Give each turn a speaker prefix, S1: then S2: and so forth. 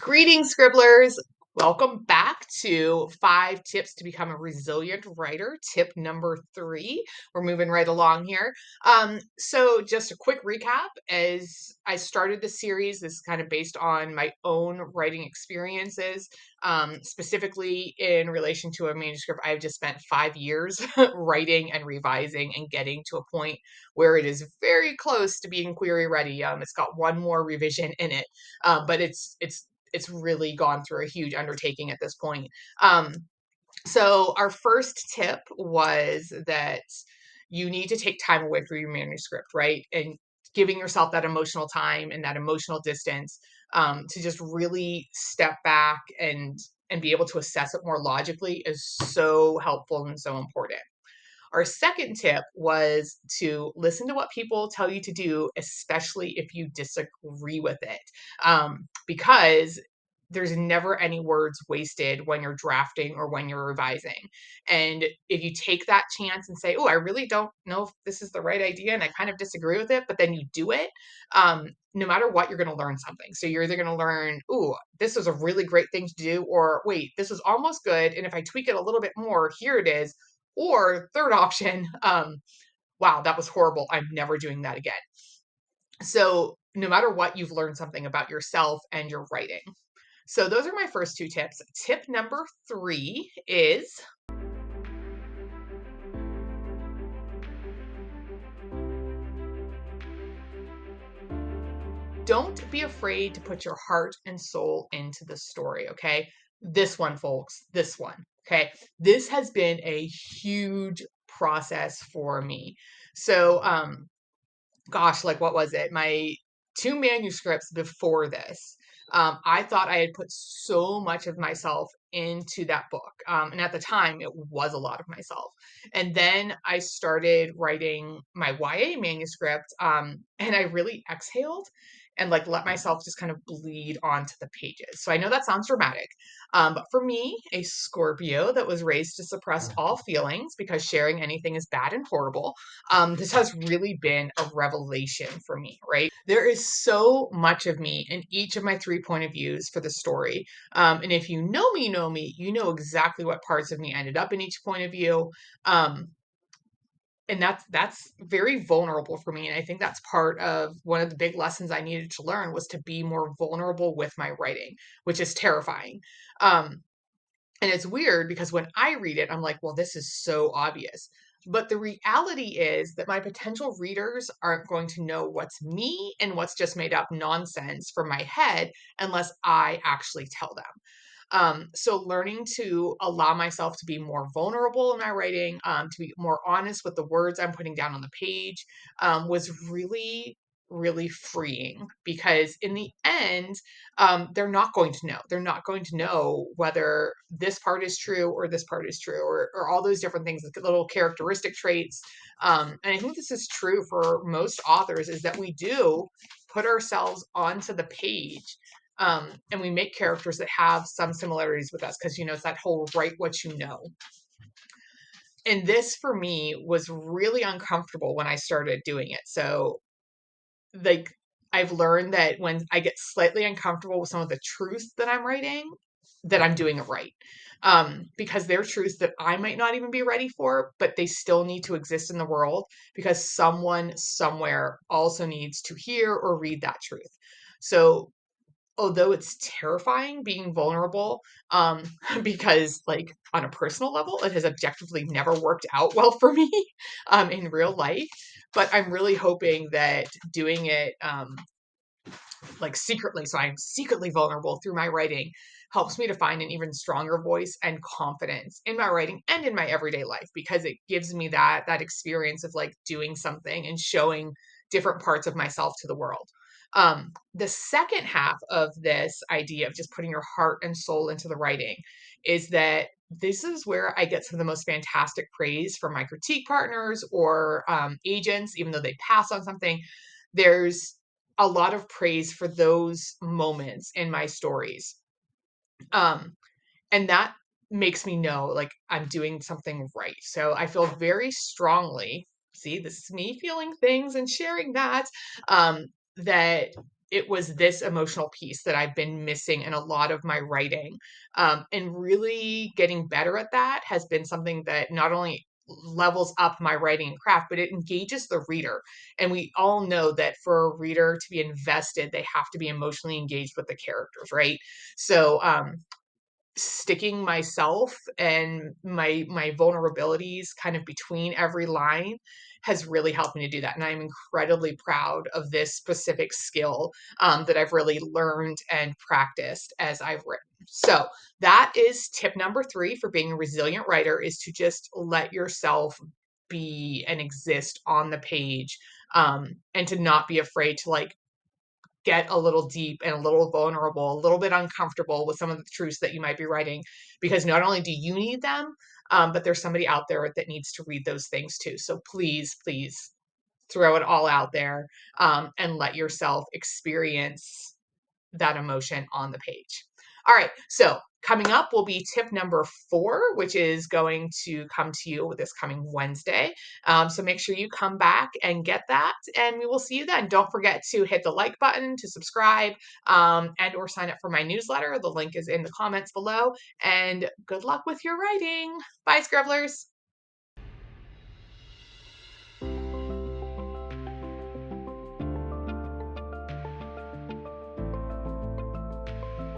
S1: Greetings, Scribblers. Welcome back to 5 tips to become a resilient writer. Tip number 3. We're moving right along here. So just a quick recap. As I started the series, this is kind of based on my own writing experiences, specifically in relation to a manuscript. I've just spent 5 years writing and revising and getting to a point where it is very close to being query ready. It's got one more revision in it, but it's really gone through a huge undertaking at this point. Um, so our first tip was that you need to take time away from your manuscript, right? And giving yourself that emotional time and that emotional distance to just really step back and be able to assess it more logically is so helpful and so important. Our second tip was to listen to what people tell you to do, especially if you disagree with it, because there's never any words wasted when you're drafting or when you're revising. And if you take that chance and say, oh, I really don't know if this is the right idea and I kind of disagree with it, but then you do it, no matter what, you're going to learn something. So you're either going to learn, oh, this was a really great thing to do, or wait, this was almost good. And if I tweak it a little bit more, here it is. Or third option, wow, that was horrible. I'm never doing that again. So no matter what, you've learned something about yourself and your writing. So those are my first 2 tips. Tip number 3 is don't be afraid to put your heart and soul into the story, okay? This one, folks, this one, okay? This has been a huge process for me. So, gosh, like what was it? My 2 manuscripts before this. I thought I had put so much of myself into that book. And at the time, it was a lot of myself. And then I started writing my YA manuscript, and I really exhaled and like let myself just kind of bleed onto the pages. So I know that sounds dramatic, but for me, a Scorpio that was raised to suppress all feelings because sharing anything is bad and horrible, this has really been a revelation for me, right? There is so much of me in each of my 3 point of views for the story. And if you know me, you know exactly what parts of me ended up in each point of view. Um, and that's very vulnerable for me. And I think that's part of one of the big lessons I needed to learn was to be more vulnerable with my writing, which is terrifying. Um, and it's weird because when I read it, I'm like, well, this is so obvious. But the reality is that my potential readers aren't going to know what's me and what's just made up nonsense from my head unless I actually tell them. So learning to allow myself to be more vulnerable in my writing, to be more honest with the words I'm putting down on the page, was really freeing because in the end, they're not going to know. They're not going to know whether this part is true or this part is true or all those different things, little characteristic traits. And I think this is true for most authors is that we do put ourselves onto the page, and we make characters that have some similarities with us because, it's that whole write what you know. And this for me was really uncomfortable when I started doing it. So, like, I've learned that when I get slightly uncomfortable with some of the truths that I'm writing, that I'm doing it right. Because they're truths that I might not even be ready for, but they still need to exist in the world because someone somewhere also needs to hear or read that truth. So although it's terrifying being vulnerable, because like on a personal level, it has objectively never worked out well for me, in real life. But I'm really hoping that doing it, like secretly, so I'm secretly vulnerable through my writing, helps me to find an even stronger voice and confidence in my writing and in my everyday life because it gives me that experience of like doing something and showing different parts of myself to the world. The second half of this idea of just putting your heart and soul into the writing is that this is where I get some of the most fantastic praise from my critique partners or agents, even though they pass on something. There's a lot of praise for those moments in my stories. Um, and that makes me know like I'm doing something right. So I feel very strongly, see, this is me feeling things and sharing that, that it was this emotional piece that I've been missing in a lot of my writing. And really getting better at that has been something that not only levels up my writing and craft, but it engages the reader. And we all know that for a reader to be invested, they have to be emotionally engaged with the characters, right? So, sticking myself and my vulnerabilities kind of between every line has really helped me to do that, and I'm incredibly proud of this specific skill that I've really learned and practiced as I've written. So that is tip number 3 for being a resilient writer, is to just let yourself be and exist on the page, and to not be afraid to like get a little deep and a little vulnerable, a little bit uncomfortable with some of the truths that you might be writing, because not only do you need them, but there's somebody out there that needs to read those things too. So please, please throw it all out there, and let yourself experience that emotion on the page. All right, so coming up will be tip number 4, which is going to come to you this coming Wednesday. So make sure you come back and get that, and we will see you then. Don't forget to hit the like button to subscribe, and or sign up for my newsletter. The link is in the comments below, and good luck with your writing. Bye, Scribblers.